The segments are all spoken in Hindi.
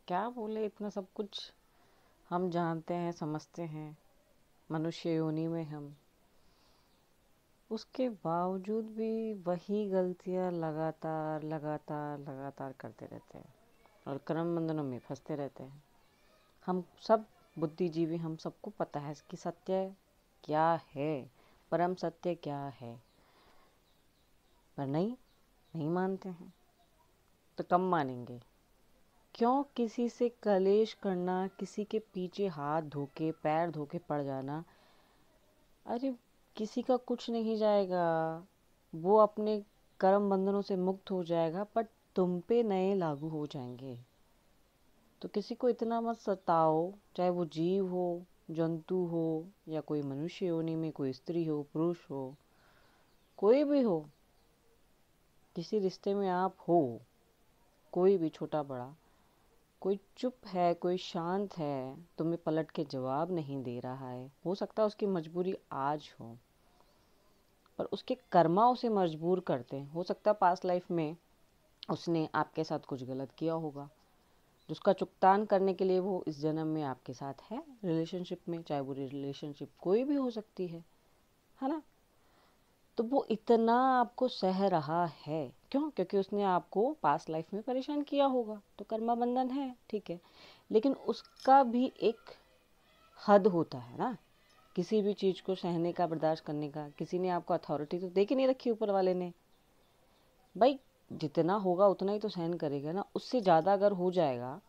क्या बोले, इतना सब कुछ हम जानते हैं, समझते हैं, मनुष्य योनि में हम, उसके बावजूद भी वही गलतियां लगातार लगातार लगातार करते रहते हैं और कर्म बंधनों में फंसते रहते हैं। हम सब बुद्धिजीवी, हम सबको पता है कि सत्य क्या है, परम सत्य क्या है, पर नहीं मानते हैं। तो कब मानेंगे? क्यों किसी से कलेश करना, किसी के पीछे हाथ धोके पैर धोके पड़ जाना? अरे किसी का कुछ नहीं जाएगा, वो अपने कर्म बंधनों से मुक्त हो जाएगा, पर तुम पे नए लागू हो जाएंगे। तो किसी को इतना मत सताओ, चाहे वो जीव हो, जंतु हो, या कोई मनुष्य योनि में कोई स्त्री हो, पुरुष हो, कोई भी हो। किसी रिश्ते में आप हो, कोई भी छोटा बड़ा, कोई चुप है, कोई शांत है, तुम्हें पलट के जवाब नहीं दे रहा है, हो सकता है उसकी मजबूरी आज हो, पर उसके कर्मा उसे मजबूर करते हैं। हो सकता है पास्ट लाइफ में उसने आपके साथ कुछ गलत किया होगा, जिसका चुगतान करने के लिए वो इस जन्म में आपके साथ है रिलेशनशिप में, चाहे वो रिलेशनशिप कोई भी हो सकती है ना? तो वो इतना आपको सह रहा है क्यों? क्योंकि उसने आपको पास्ट लाइफ में परेशान किया होगा, तो कर्मा बंधन है, ठीक है। लेकिन उसका भी एक हद होता है ना, किसी भी चीज़ को सहने का, बर्दाश्त करने का। किसी ने आपको अथॉरिटी तो दे के नहीं रखी ऊपर वाले ने, भाई जितना होगा उतना ही तो सहन करेगा ना। उससे ज़्यादा अगर हो जाएगा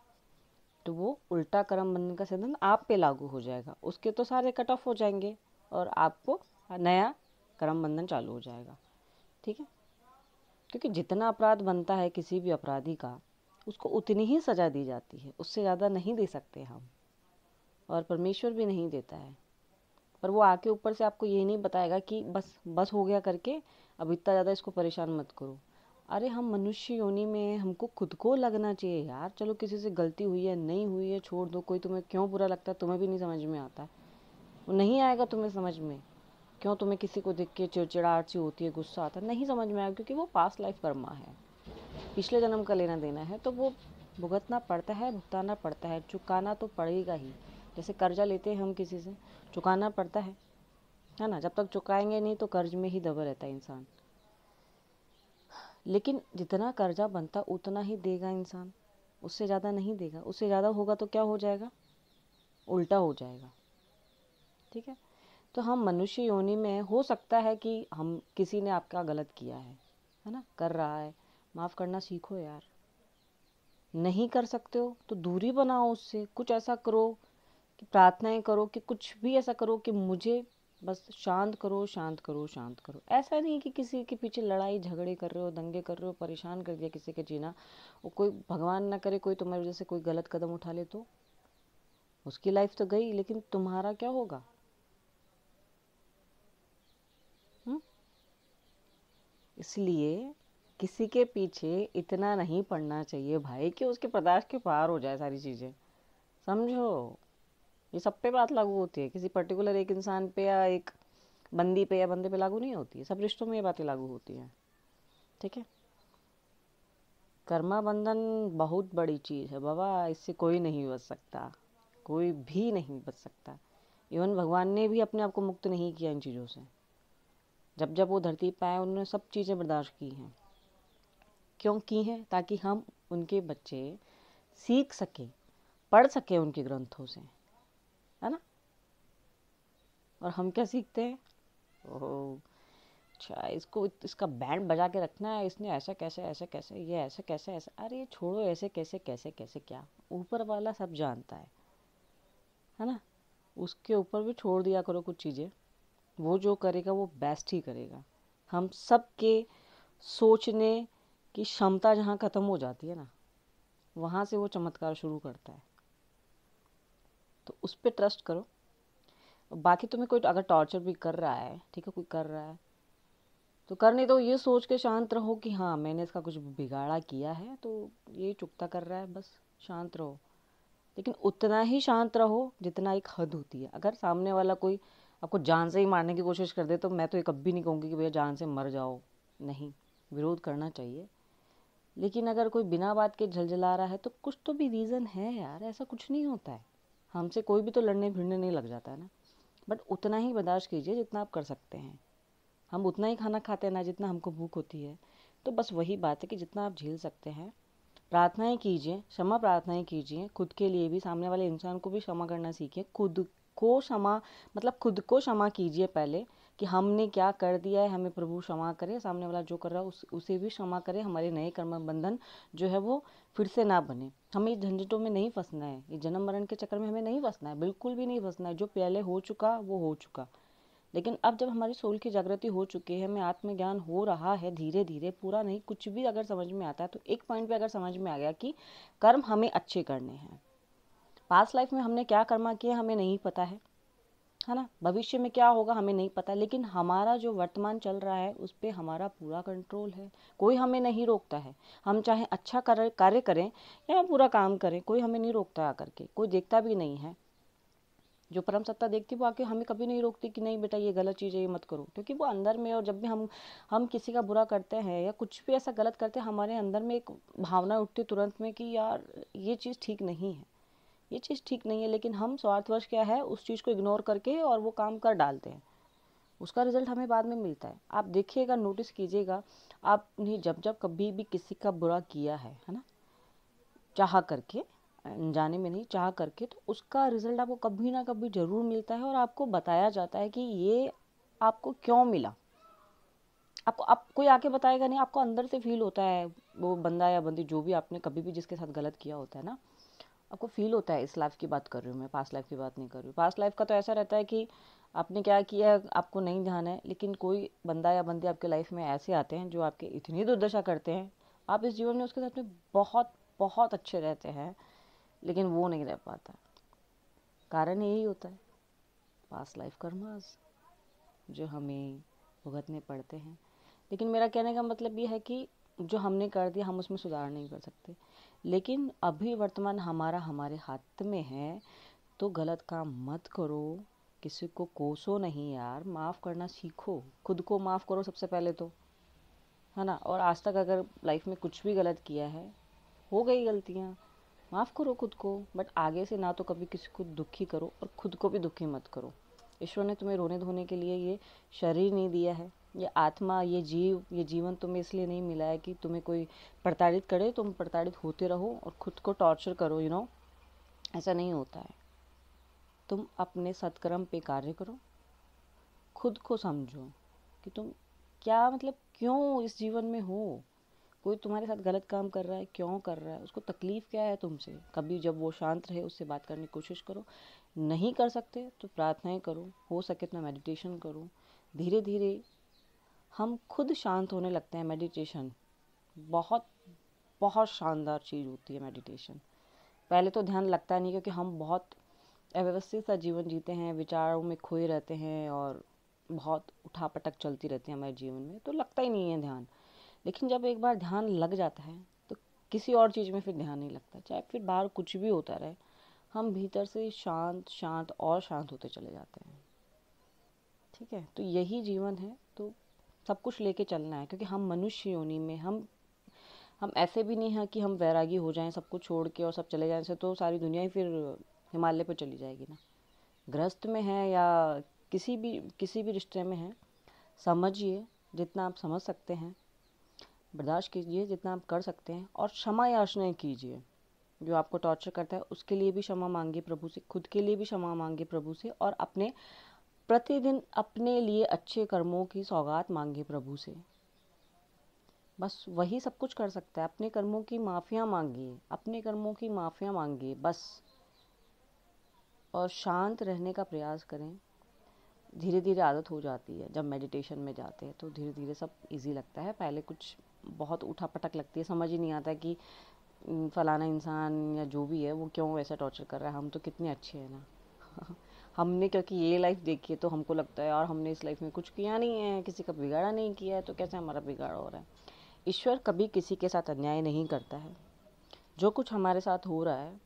तो वो उल्टा कर्म बंधन का सिद्धांत आप पे लागू हो जाएगा, उसके तो सारे कट ऑफ हो जाएंगे और आपको नया कर्म बंधन चालू हो जाएगा, ठीक है। क्योंकि जितना अपराध बनता है किसी भी अपराधी का, उसको उतनी ही सज़ा दी जाती है, उससे ज़्यादा नहीं दे सकते हम, और परमेश्वर भी नहीं देता है। पर वो आके ऊपर से आपको ये नहीं बताएगा कि बस बस हो गया करके, अब इतना ज़्यादा इसको परेशान मत करो। अरे हम मनुष्य योनि में हैं, हमको खुद को लगना चाहिए यार। चलो किसी से गलती हुई है, नहीं हुई है, छोड़ दो। कोई तुम्हें क्यों बुरा लगता है, तुम्हें भी नहीं समझ में आता है, वो नहीं आएगा तुम्हें समझ में। क्यों तुम्हें किसी को देख के चिड़चिड़ाहट सी होती है, गुस्सा आता है, नहीं समझ में आएगा, क्योंकि वो पास्ट लाइफ कर्मा है, पिछले जन्म का लेना देना है, तो वो भुगतना पड़ता है, भुगताना पड़ता है, चुकाना तो पड़ेगा ही। जैसे कर्जा लेते हैं हम किसी से, चुकाना पड़ता है ना। जब तक चुकाएंगे नहीं तो कर्ज में ही दबा रहता है इंसान। लेकिन जितना कर्जा बनता उतना ही देगा इंसान, उससे ज़्यादा नहीं देगा। उससे ज़्यादा होगा तो क्या हो जाएगा? उल्टा हो जाएगा, ठीक है। तो हम मनुष्य योनि में, हो सकता है कि हम, किसी ने आपका गलत किया है ना, कर रहा है, माफ़ करना सीखो यार। नहीं कर सकते हो तो दूरी बनाओ उससे। कुछ ऐसा करो कि प्रार्थनाएं करो, कि कुछ भी ऐसा करो कि मुझे बस शांत करो, शांत करो, शांत करो। ऐसा नहीं कि किसी के पीछे लड़ाई झगड़े कर रहे हो, दंगे कर रहे हो, परेशान कर दिया किसी के जीना। वो कोई भगवान ना करे कोई तुम्हारी वजह से कोई गलत कदम उठा ले तो उसकी लाइफ तो गई, लेकिन तुम्हारा क्या होगा? हुँ? इसलिए किसी के पीछे इतना नहीं पड़ना चाहिए भाई कि उसके बर्दाश्त के पार हो जाए सारी चीज़ें, समझो। ये सब पे बात लागू होती है, किसी पर्टिकुलर एक इंसान पे या एक बंदी पे या बंदे पे लागू नहीं होती है, सब रिश्तों में ये बातें लागू होती हैं, ठीक है। कर्मा बंधन बहुत बड़ी चीज़ है बाबा, इससे कोई नहीं बच सकता, कोई भी नहीं बच सकता। इवन भगवान ने भी अपने आप को मुक्त नहीं किया इन चीज़ों से। जब जब वो धरती पे आए उन्होंने सब चीज़ें बर्दाश्त की हैं। क्यों की हैं? ताकि हम उनके बच्चे सीख सकें, पढ़ सकें उनके ग्रंथों से, है ना। और हम क्या सीखते हैं? ओह, अच्छा इसको इसका बैंड बजा के रखना है, इसने ऐसा कैसे, ऐसे कैसे, ये ऐसे कैसे, ऐसे। अरे छोड़ो, ऐसे कैसे कैसे कैसे क्या, ऊपर वाला सब जानता है ना। उसके ऊपर भी छोड़ दिया करो कुछ चीज़ें, वो जो करेगा वो बेस्ट ही करेगा। हम सब के सोचने की क्षमता जहाँ ख़त्म हो जाती है ना, वहाँ से वो चमत्कार शुरू करता है। तो उस पर ट्रस्ट करो। बाकी तुम्हें कोई अगर टॉर्चर भी कर रहा है, ठीक है, कोई कर रहा है तो करने दो। ये सोच के शांत रहो कि हाँ मैंने इसका कुछ बिगाड़ा किया है तो ये चुकता कर रहा है, बस शांत रहो। लेकिन उतना ही शांत रहो जितना एक हद होती है। अगर सामने वाला कोई आपको जान से ही मारने की कोशिश कर दे तो मैं तो ये कभी नहीं कहूँगी कि भैया जान से मर जाओ, नहीं, विरोध करना चाहिए, लेकिन अगर कोई बिना बात के झलझला रहा है तो कुछ तो भी रीज़न है यार, ऐसा कुछ नहीं होता है। हमसे कोई भी तो लड़ने भिड़ने नहीं लग जाता है ना। बट उतना ही बर्दाश्त कीजिए जितना आप कर सकते हैं। हम उतना ही खाना खाते हैं ना जितना हमको भूख होती है। तो बस वही बात है कि जितना आप झेल सकते हैं प्रार्थनाएं कीजिए, क्षमा प्रार्थनाएं कीजिए, खुद के लिए भी, सामने वाले इंसान को भी क्षमा करना सीखिए। खुद को क्षमा मतलब खुद को क्षमा कीजिए पहले कि हमने क्या कर दिया है, हमें प्रभु क्षमा करे। सामने वाला जो कर रहा है उसे भी क्षमा करे। हमारे नए कर्म बंधन जो है वो फिर से ना बने। हमें इस झंझटों में नहीं फंसना है, ये जन्म मरण के चक्कर में हमें नहीं फंसना है, बिल्कुल भी नहीं फंसना है। जो पहले हो चुका वो हो चुका। लेकिन अब जब हमारी सोल की जागृति हो चुकी है, हमें आत्मज्ञान हो रहा है धीरे धीरे, पूरा नहीं, कुछ भी अगर समझ में आता है तो एक पॉइंट पे अगर समझ में आ गया कि कर्म हमें अच्छे करने हैं। पास्ट लाइफ में हमने क्या कर्म किए हमें नहीं पता है ना। भविष्य में क्या होगा हमें नहीं पता, लेकिन हमारा जो वर्तमान चल रहा है उस पर हमारा पूरा कंट्रोल है। कोई हमें नहीं रोकता है। हम चाहे अच्छा कार्य करें या पूरा काम करें, कोई हमें नहीं रोकता आकर के, कोई देखता भी नहीं है। जो परम सत्ता देखती वो आके हमें कभी नहीं रोकती कि नहीं बेटा ये गलत चीज़ है, ये मत करो। क्योंकि वो अंदर में, और जब भी हम किसी का बुरा करते हैं या कुछ भी ऐसा गलत करते हैं, हमारे अंदर में एक भावना उठती तुरंत में कि यार ये चीज़ ठीक नहीं है, ये चीज़ ठीक नहीं है। लेकिन हम स्वार्थवश क्या है उस चीज़ को इग्नोर करके और वो काम कर डालते हैं। उसका रिजल्ट हमें बाद में मिलता है। आप देखिएगा, नोटिस कीजिएगा, आपने जब जब कभी भी किसी का बुरा किया है ना, चाह करके, अनजाने में नहीं, चाह करके, तो उसका रिजल्ट आपको कभी ना कभी ज़रूर मिलता है और आपको बताया जाता है कि ये आपको क्यों मिला। आपको आप कोई आके बताएगा नहीं, आपको अंदर से फील होता है। वो बंदा या बंदी जो भी आपने कभी भी जिसके साथ गलत किया होता है ना, आपको फील होता है। इस लाइफ की बात कर रही हूँ मैं, पास्ट लाइफ की बात नहीं कर रही हूँ। पास्ट लाइफ का तो ऐसा रहता है कि आपने क्या किया है आपको नहीं ध्यान है, लेकिन कोई बंदा या बंदी आपके लाइफ में ऐसे आते हैं जो आपके इतनी दुर्दशा करते हैं, आप इस जीवन में उसके साथ में बहुत बहुत अच्छे रहते हैं, लेकिन वो नहीं रह पाता। कारण यही होता है, पास्ट लाइफ कर्मास जो हमें भुगतने पड़ते हैं। लेकिन मेरा कहने का मतलब ये है कि जो हमने कर दिया हम उसमें सुधार नहीं कर सकते, लेकिन अभी वर्तमान हमारा हमारे हाथ में है। तो गलत काम मत करो, किसी को कोसो नहीं यार, माफ़ करना सीखो, खुद को माफ़ करो सबसे पहले तो, है ना। और आज तक अगर लाइफ में कुछ भी गलत किया है, हो गई गलतियाँ, माफ़ करो खुद को। बट आगे से ना तो कभी किसी को दुखी करो और खुद को भी दुखी मत करो। ईश्वर ने तुम्हें रोने धोने के लिए ये शरीर नहीं दिया है, ये आत्मा, ये जीव, ये जीवन तुम्हें इसलिए नहीं मिला है कि तुम्हें कोई प्रताड़ित करे, तुम प्रताड़ित होते रहो और खुद को टॉर्चर करो, ऐसा नहीं होता है। तुम अपने सत्कर्म पे कार्य करो, खुद को समझो कि तुम क्या, मतलब क्यों इस जीवन में हो। कोई तुम्हारे साथ गलत काम कर रहा है, क्यों कर रहा है, उसको तकलीफ़ क्या है तुमसे। कभी जब वो शांत रहे उससे बात करने की कोशिश करो। नहीं कर सकते तो प्रार्थनाएं करो, हो सके इतना मेडिटेशन करो। धीरे धीरे हम खुद शांत होने लगते हैं। मेडिटेशन बहुत बहुत शानदार चीज़ होती है मेडिटेशन। पहले तो ध्यान लगता नहीं, क्योंकि हम बहुत अव्यवस्थित सा जीवन जीते हैं, विचारों में खोए रहते हैं और बहुत उठापटक चलती रहती है हमारे जीवन में, तो लगता ही नहीं है ध्यान। लेकिन जब एक बार ध्यान लग जाता है तो किसी और चीज़ में फिर ध्यान नहीं लगता, चाहे फिर बाहर कुछ भी होता रहे, हम भीतर से शांत शांत और शांत होते चले जाते हैं। ठीक है, तो यही जीवन है। तो सब कुछ लेके चलना है, क्योंकि हम मनुष्य योनि में, हम ऐसे भी नहीं हैं कि हम वैरागी हो जाएं सब कुछ छोड़ के और सब चले जाएं, से तो सारी दुनिया ही फिर हिमालय पर चली जाएगी ना। गृहस्थ में है या किसी भी रिश्ते में है, समझिए जितना आप समझ सकते हैं, बर्दाश्त कीजिए जितना आप कर सकते हैं, और क्षमा याचनाएं कीजिए। जो आपको टॉर्चर करता है उसके लिए भी क्षमा मांगिए प्रभु से, खुद के लिए भी क्षमा मांगिए प्रभु से, और अपने प्रतिदिन अपने लिए अच्छे कर्मों की सौगात मांगिए प्रभु से। बस वही सब कुछ कर सकता है। अपने कर्मों की माफ़िया मांगिए, अपने कर्मों की माफ़िया मांगिए बस, और शांत रहने का प्रयास करें। धीरे धीरे आदत हो जाती है। जब मेडिटेशन में जाते हैं तो धीरे धीरे सब इजी लगता है। पहले कुछ बहुत उठापटक लगती है, समझ ही नहीं आता कि फलाना इंसान या जो भी है वो क्यों ऐसा टॉर्चर कर रहा है, हम तो कितने अच्छे हैं ना। हमने क्योंकि ये लाइफ देखी है तो हमको लगता है यार हमने इस लाइफ में कुछ किया नहीं है, किसी का बिगाड़ा नहीं किया है, तो कैसे हमारा बिगाड़ हो रहा है। ईश्वर कभी किसी के साथ अन्याय नहीं करता है। जो कुछ हमारे साथ हो रहा है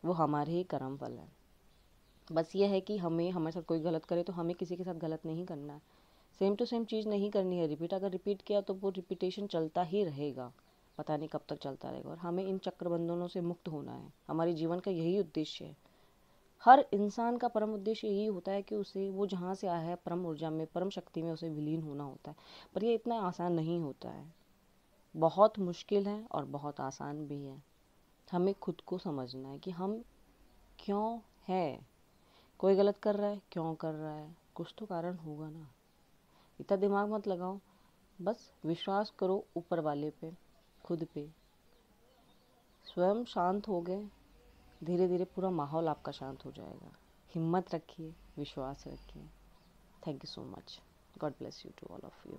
वो हमारे ही कर्म फल है। बस ये है कि हमारे साथ कोई गलत करे तो हमें किसी के साथ गलत नहीं करना है, सेम टू सेम चीज़ नहीं करनी है रिपीट। अगर रिपीट किया तो वो रिपीटेशन चलता ही रहेगा, पता नहीं कब तक चलता रहेगा, और हमें इन चक्र बंधनों से मुक्त होना है। हमारे जीवन का यही उद्देश्य है। हर इंसान का परम उद्देश्य यही होता है कि उसे, वो जहाँ से आया है परम ऊर्जा में, परम शक्ति में उसे विलीन होना होता है। पर ये इतना आसान नहीं होता है, बहुत मुश्किल है और बहुत आसान भी है। हमें खुद को समझना है कि हम क्यों है। कोई गलत कर रहा है, क्यों कर रहा है, कुछ तो कारण होगा ना। इतना दिमाग मत लगाओ, बस विश्वास करो ऊपर वाले पे, खुद पे। स्वयं शांत हो गए, धीरे धीरे पूरा माहौल आपका शांत हो जाएगा। हिम्मत रखिए, विश्वास रखिए। Thank you so much. God bless you to all of you.